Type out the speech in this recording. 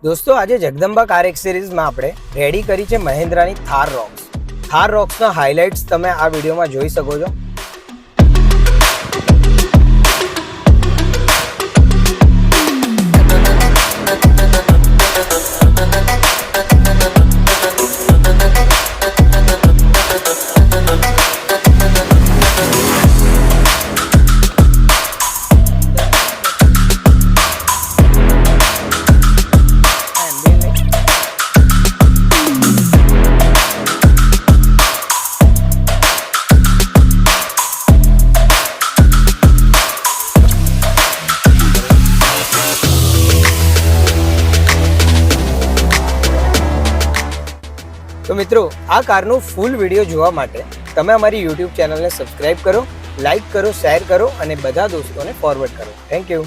દોસ્તો, આજે જગદંબા કાર એક્સેસરીઝમાં આપણે રેડી કરી છે મહિન્દ્રાની થાર રોક્સ. થાર રોક્સના હાઇલાઇટ્સ તમે આ વિડીયોમાં જોઈ શકો છો. તો મિત્રો, આ કારનું ફૂલ વિડીયો જોવા માટે તમે અમારી યુટ્યુબ ચેનલને સબસ્ક્રાઇબ કરો, લાઇક કરો, શેર કરો અને બધા દોસ્તોને ફોરવર્ડ કરો. Thank you.